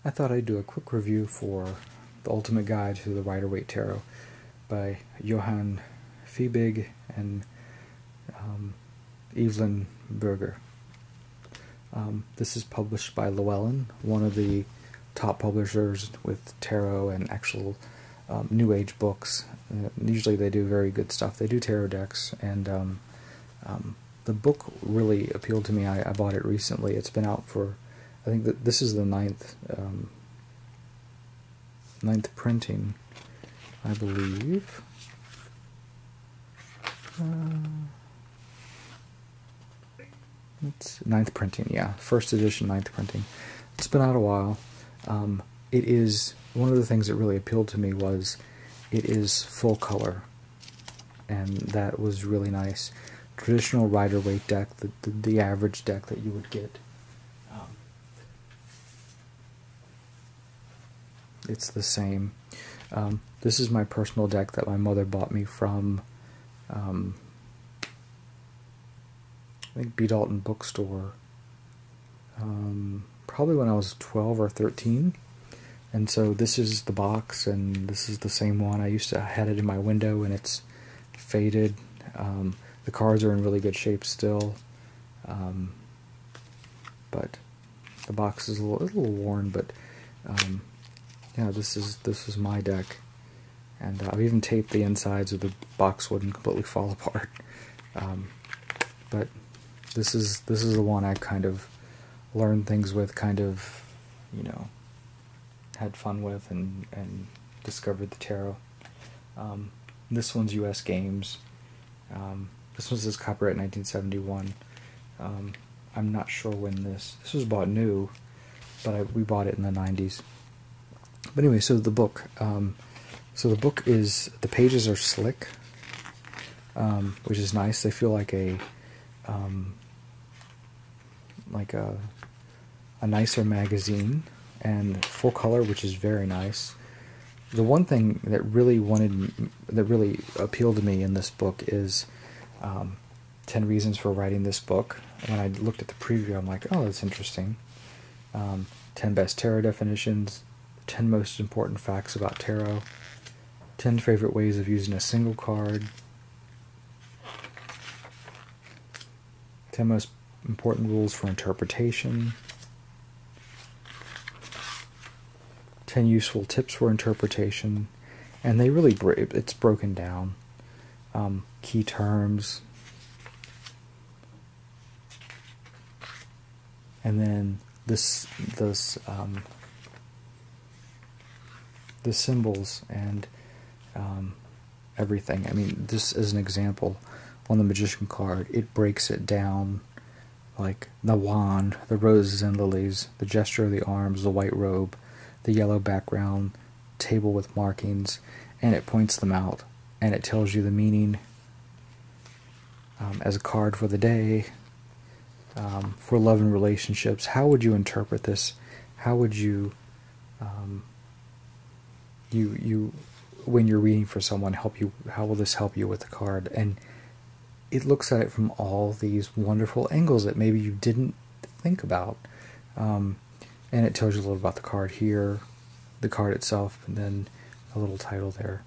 I thought I'd do a quick review for The Ultimate Guide to the Rider Waite Tarot by Johann Fiebig and Evelyn Berger. This is published by Llewellyn, one of the top publishers with tarot and actual New Age books. Usually they do very good stuff. They do tarot decks, and the book really appealed to me. I bought it recently. It's been out for, I think that this is the ninth printing, I believe. It's ninth printing, yeah. First edition, ninth printing. It's been out a while. It is, one of the things that really appealed to me was it is full color, and that was really nice. Traditional Rider Waite deck, the average deck that you would get. It's the same. This is my personal deck that my mother bought me from I think B. Dalton Bookstore, probably when I was 12 or 13. And so this is the box, and this is the same one. I used to have it in my window, and it's faded. The cards are in really good shape still, but the box is a little worn. But yeah, this is my deck, and I've even taped the insides of the box wouldn't completely fall apart. But this is the one I kind of learned things with, kind of, you know, had fun with, and discovered the tarot. This one's U.S. Games. This one says copyright 1971. I'm not sure when this was bought new, but we bought it in the 90s. But anyway, so the book. So the book is, the pages are slick, which is nice. They feel like a nicer magazine, and full color, which is very nice. The one thing that really appealed to me in this book is 10 reasons for writing this book. When I looked at the preview, I'm like, oh, that's interesting. 10 best tarot definitions, 10 most important facts about tarot, 10 favorite ways of using a single card, 10 most important rules for interpretation, 10 useful tips for interpretation, and they really it's broken down. Key terms, and then the symbols and everything. I mean, this is an example on the Magician card. It breaks it down, like the wand, the roses and lilies, the gesture of the arms, the white robe, the yellow background, table with markings, and it points them out, and it tells you the meaning as a card for the day, for love and relationships. How would you interpret this? How would you, when you're reading for someone, how will this help you with the card? And it looks at it from all these wonderful angles that maybe you didn't think about. And it tells you a little about the card here, the card itself, and then a little title there.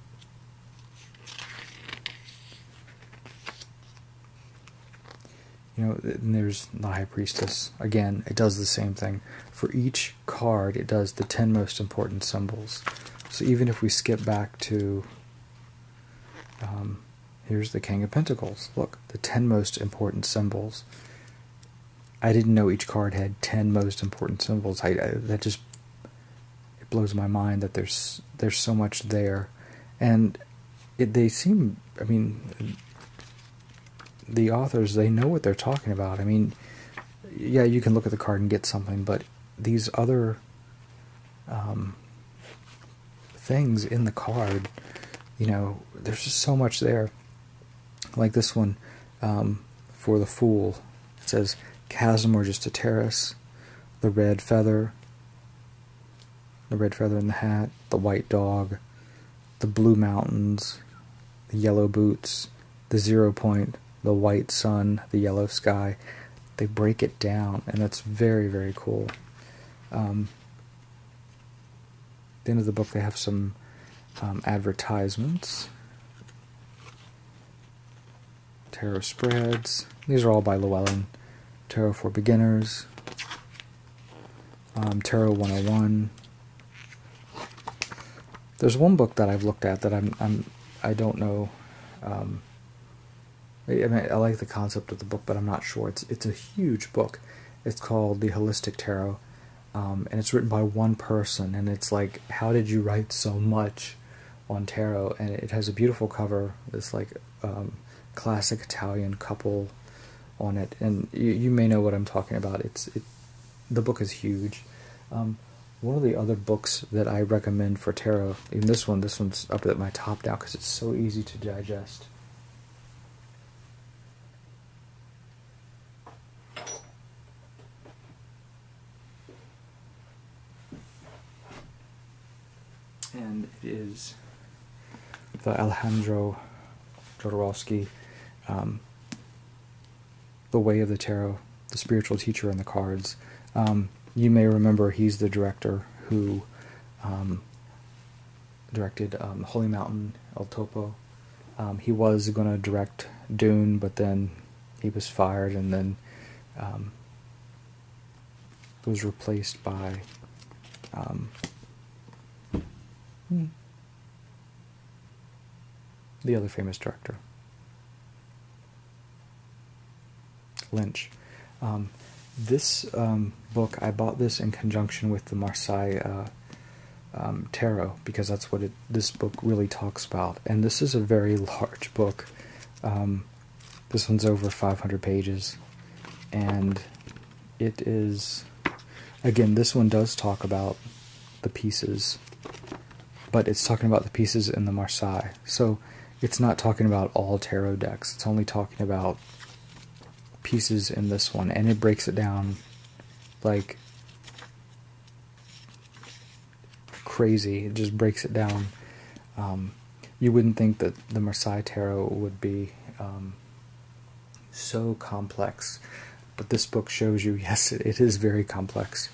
You know, and there's the High Priestess. Again, it does the same thing. For each card, it does the 10 most important symbols. So even if we skip back to, here's the King of Pentacles. Look, the 10 most important symbols. I didn't know each card had 10 most important symbols. That just, it blows my mind that there's so much there, and they seem, I mean, the authors, they know what they're talking about. I mean, yeah, you can look at the card and get something, but these other things in the card, you know, there's just so much there. Like this one, for the Fool, it says, chasm or just a terrace, the red feather in the hat, the white dog, the blue mountains, the yellow boots, the 0 point, the white sun, the yellow sky. They break it down, and that's very, very cool. the end of the book they have some advertisements. Tarot spreads. These are all by Llewellyn. Tarot for Beginners. Tarot 101. There's one book that I've looked at that I don't know. I mean, I like the concept of the book, but I'm not sure. It's a huge book. It's called The Holistic Tarot, and it's written by one person. And it's like, how did you write so much on tarot? And it has a beautiful cover. This like classic Italian couple on it, and you may know what I'm talking about. The book is huge. One of the other books that I recommend for tarot, even this one's up at my top now because it's so easy to digest. And it is the Alejandro Jodorowsky, The Way of the Tarot, The Spiritual Teacher and the Cards. You may remember he's the director who directed Holy Mountain, El Topo. He was going to direct Dune, but then he was fired and then was replaced by the other famous director, Lynch. This book, I bought this in conjunction with the Marseille Tarot, because that's what this book really talks about. And this is a very large book. This one's over 500 pages. And it is, again, this one does talk about the pieces, but it's talking about the pieces in the Marseille. So it's not talking about all tarot decks. It's only talking about pieces in this one, and it breaks it down like crazy. It just breaks it down. You wouldn't think that the Marseille Tarot would be so complex, but this book shows you, yes, it is very complex.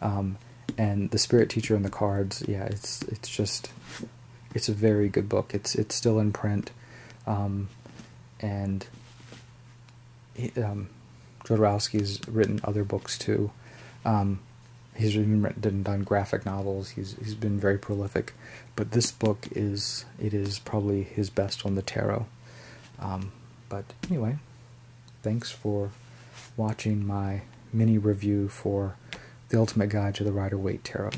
And the Spirit Teacher and the Cards, yeah, it's a very good book. It's still in print, and Jodorowsky's written other books too. He's even done graphic novels. He's been very prolific, but this book is probably his best on the tarot. But anyway, thanks for watching my mini review for The Ultimate Guide to the Rider Waite Tarot.